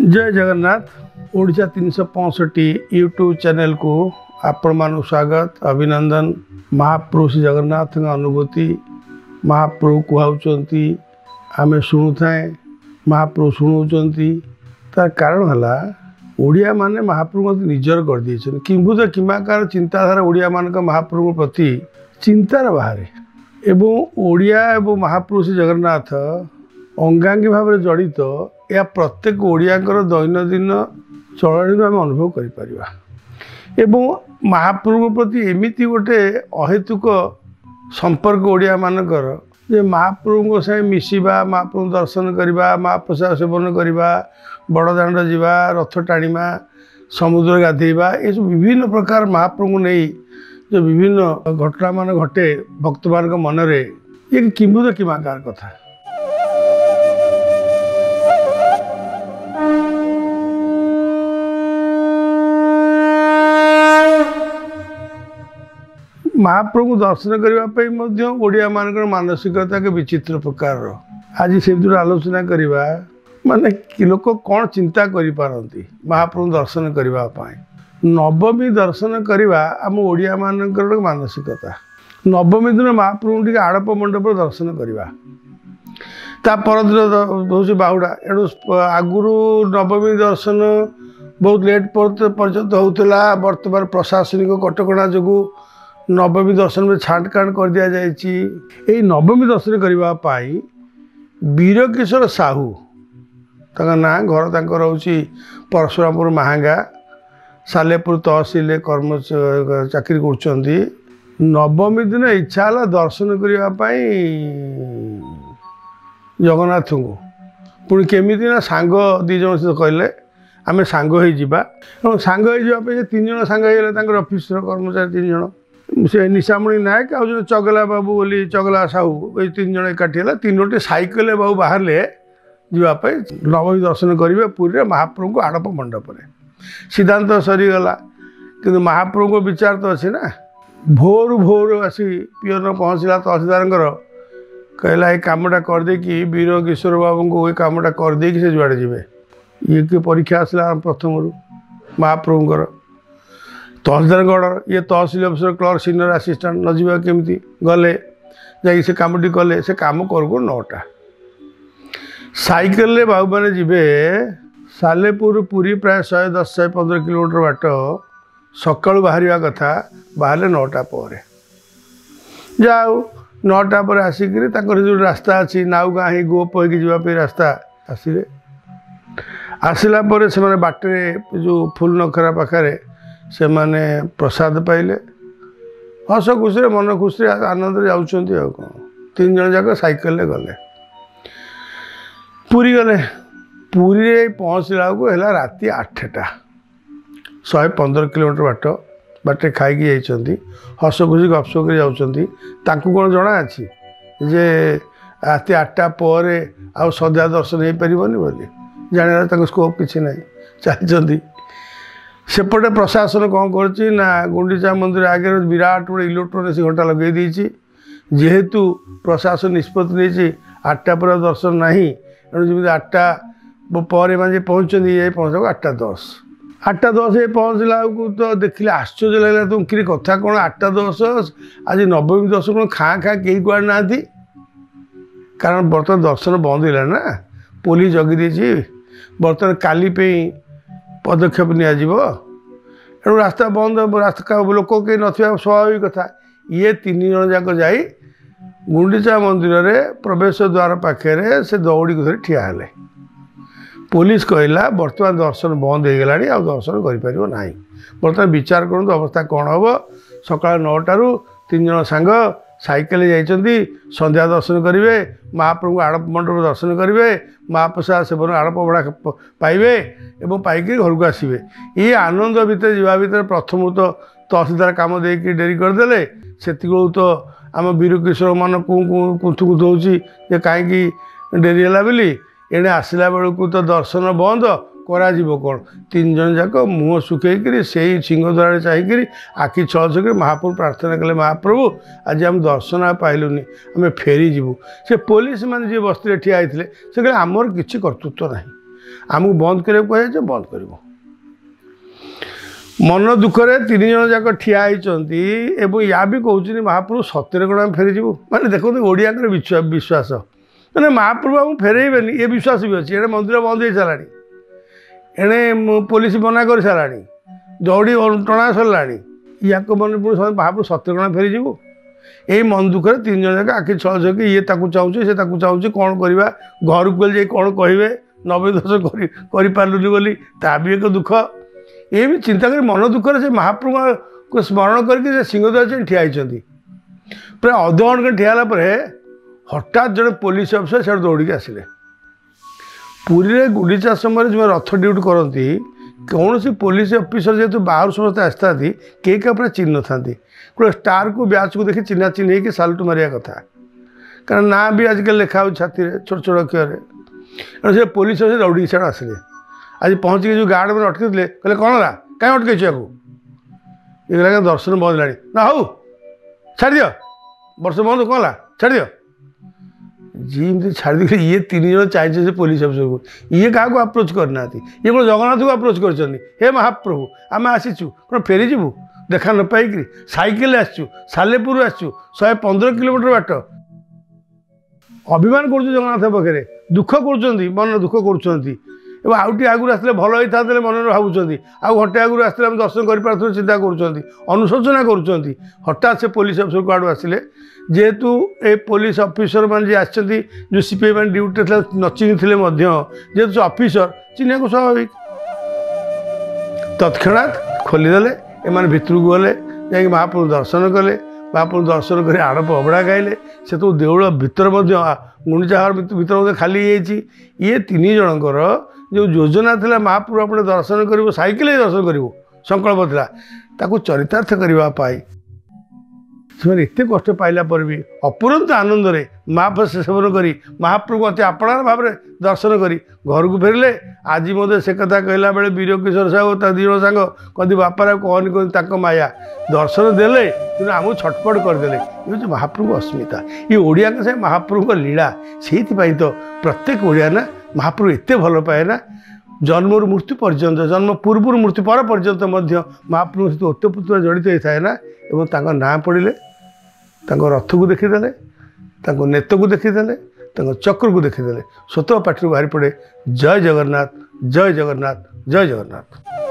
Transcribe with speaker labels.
Speaker 1: जय Jagannath. Odisha 365 YouTube channel को आपण मान स्वागत अभिनंदन। महाप्रभु श्री जगन्नाथ अनुभूति महाप्रभु कहते आम शुणु थाए महाप्रभु शुणाऊँच तार कारण है ओडिया माने महाप्रभु निजर कर दिए किंबुद किमाकार चिंताधारा ओडिया मान महाप्रभु प्रति चिंतार बाहर एवं ओडिया एवं महाप्रभु श्री जगन्नाथ अंगांगी भाव में जड़ित या प्रत्येक ओडियांकर दैनंदिन चलनी आम अनुभव कर महाप्रभु प्रति एमती गोटे अहेतुक संपर्क ओडिया मानकर जे महाप्रभु साथ मिसवा महाप्रभु दर्शन करवा महाप्रसाद सेवन करवा बड़दाण्ड जावा रथ टाणीमा समुद्र गाधेवा ये सब विभिन्न प्रकार महाप्रभु नहीं जो विभिन्न घटना मान घटे भक्त मान मनरे ये किंबुद किमाकार कथा। महाप्रभु दर्शन करने ओडिया मान मानसिकता के विचित्र प्रकार आज से आलोचना करवा माने लोक कौन चिंता करिपारंती महाप्रभु दर्शन करने नवमी दर्शन करवा आम ओडिया मानकर मानसिकता नवमी दिन महाप्रभु टी आड़प मंडप दर्शन करवा ता परदिन हूँ बाहुड़ा एणु आगुरी नवमी दर्शन बहुत लेट पर्यंत होता बर्तमान प्रशासनिक कटकणा जो नवमी दर्शन में छाटकाट कर दिया जाए। नवमी दर्शन करने वीरकिशोर साहू ना घर तक परशुरामपुर महांगा सालेपुर तहसिल कर्म चाकरी कर नवमी दिन इच्छा है दर्शन करने जगन्नाथ को पुणी केमी ना सांग दीज सहित कहले आम सांग सांग तीन जन सांग ऑफिस कर्मचारी तीन जन से निशामणि नायक आ चगला बाबू बोली चगला साहू ये तीन जन एकाठी है तीनोटी साइकेल बाबू बाहर जावाई नवमी दर्शन करेंगे पुरी महाप्रभु को आड़प मंडप सिद्धांत सरीगला कि महाप्रभु को विचार तो अच्छे ना भोर भोर आसी पियन पहुँचला तहसीलदार कहला ये कमटा करदे कि वीर किशोर बाबू को ये कमटा करदे से जुआड़े जी ये कि परीक्षा आसला प्रथम महाप्रभुंर तहसीलदार ये तहसील अफिसर क्लर्क सीनियर असिस्टेंट न जावा केमती गले जा से कमटी कले से कम करू 9टा साइकेल बाबू मैंने जीवे सालेपुर पुरी प्राय 110-115 किलोमीटर बाट सका बाहर कथा बाहर 9टा पर जाओ 9टा पर आसिक जो रास्ता अच्छी नाउ गाँ गोप होगी रास्ता आसिले आसला से बाटे जो फुल नखरा पाखे से माने प्रसाद पाइले हस खुशी मन खुशी आनंद जाऊँ तीन जन जाक साइकेल गले पुरी गले पुरी पहुँचला को है राति 8टा 115 किलोमीटर बाट बाटे खाई हस खुशी गपसप कर जाऊँ कौन जना अच्छी जे राति 8टा पर आ सद्या दर्शन हो पारनि बोली जाना स्कोप किसी ना चलती सेपटे प्रशासन कौन कर गुंडीचा मंदिर आगे विराट गोटे इलेक्ट्रोनिक्स घंटा लगे देती जेहेतु प्रशासन निष्पत्ति नहीं 8टा पर दर्शन ना एणु 8टा पर पहुँचती ये पहुँचा 8:10 8:10 पहुँचला तो देखिले आश्चर्य लगे तुम कि कथा कौन 8:10 आज नवमी दर्शन कौन खाँ खाँ कहीं कुआड़े ना कारण बर्तमान दर्शन बंद है ना पुलिस जगी देती बर्तमान काली पदक्षेप एणु रास्ता बंद रास्ता लोक कहीं ना स्वाभाविक कथा ये 3 जन जाक जा गुंडीचा मंदिर रे प्रवेश द्वार पाखे से दौड़ी को धरी ठिया हेले पुलिस कहला बर्तमान दर्शन बंद हो गला आ दर्शन कर बर्तमान विचार करूँ अवस्था कौन हम सका 9टारू 3 जन सांग साइकेल जाइंट संध्या दर्शन करेंगे महाप्रभु आड़प मंडप दर्शन करेंगे महाप्रसाद सेवन आड़प बड़ा पाइबे एवं पाइक घर को आसवे ये आनंद भितर जा भर प्रथम तो तहसीलदार कम दे डेरी करदे से तो आम वीर किशोर मान कुंथु कुंथु हो कहीं डेरी है बोली एणे आसला बेलू तो दर्शन बंद करा कौन 3 जन जाक मुँह सुखई से सिंहद्वार चाहिए आखि छलछक महाप्रभु प्रार्थना कले महाप्रभु आज आम दर्शन पाइलुनि आम फेरी जीवु से पुलिस मैंने जी बस्ती ठिया होते से कहले आमर किसी कर्तृत्व ना आमको बंद करा कह बंद कर मन दुखरे 3 जन जाक ठिया होती या भी कहते महाप्रभु सत्य कौन आम फेरी जीवु माने देखो ओडिया विश्वास मैंने महाप्रभु आम फेरबेनि ये विश्वास भी अच्छी एने मंदिर बंद हो सारा एणे पुलिस मना कर सारा दौड़ी टणा सरला या मन महाप्रभु सत्य कौन फेरी जीवु यही मन दुखरे 3 जन जाक आखि छल कि ये चाहूँ से चाहूँ कौन करवा घर को गले कौन कहे 90 दर्शन कर बोली ता भी एक दुख ये भी चिंता कर मन दुखरे से महाप्रभु को स्मरण करके सिंहद्वार ठिया होती प्राय अधघंटे ठियाला हठात जड़े पुलिस अफिसर से दौड़ के आसिले पुरी में गुंडीचा समय जो रथ ड्यूटी करती कौन सी पुलिस अफिसर जेहतु बाहर समस्त आसता कई पूरा चिन्ह था गोटे स्टार को ब्याच को देखी चिन्हा चिन्ह कि साल्ट मारिया कथा कारण ना भी आजकल लिखा छाती छोट छोट अक्षर से पुलिस अफिसर दौड़ी सियाड़ आसिले आज पहुँच जो गार्ड मैंने अटक कहले कौन है कहीं अटकैछ ये दर्शन बंद है ना हूँ छाड़ दियो वर्ष बंद कौन है छाड़ दियो जी एमती छाड़ दी ये 3 जन चाहिए से पुलिस अफिसर को ये क्या अप्रोच करना ये कौन जगन्नाथ को अप्रोच कर महाप्रभु आम आसीचु कौन फेरी जीवु देखा न पाई साइकेल आसचु सालेपुर आसचु 115 किलोमीटर बाट अभिमान कर जगन्नाथ पाखे दुख कर मन दुख कर आउटी आगुरी आसले भल होता मन भावुं आउ घंटे आगुरी आसते दर्शन कर चिंता कर अनुशोचना कर हठात से पुलिस अफिसर को आड़ आसिले जेहेतु ए पुलिस अफिसर मान जी आसछंती जो सीपीआई मान ड्यूटी न चिन्ह जेहेतु अफिसर चिन्ह को स्वाभाविक तत्क्षणात खोलीदेले एम भितर को गले जा महाप्रभु दर्शन कले महाप्रभु दर्शन कर आड़प अबड़ा खाइले से तो देउल भितर गुंडीचा घर भितर खाली ये 3 जनकर जो योजना था महाप्रभु अपने दर्शन कर साइकेल दर्शन कर संकल्प था चरितार्थ करने से एत कष्ट पाइला पर भी अपुरंत आनंद रे महाप्रसाद सेवन करी महाप्रभु अति आपणार भाव में दर्शन करी घर को फेरले आज मत से कथा कहला बेले वीर किशोर साहू ता 2 जन सांग कहती बापारा कहनी कहनी माया दर्शन देले कि आमको छटपट करदे ये महाप्रभु अस्मिता ये ओडिया के से महाप्रभु लीला से तो प्रत्येक ओडिया ना महाप्रभु एत भल पाए ना जन्म मृत्यु पर्यंत जन्म पूर्व मृत्यु पर पर्यंत महाप्रभु सहित ओतपुत्र जड़ित होता है ना एवं ना पड़े रथ को देखीदे नेत को देखीदे चक्र को देखीदे स्वतः पार्टी बाहरी पड़े जय जगन्नाथ जय जगन्नाथ जय जगन्नाथ।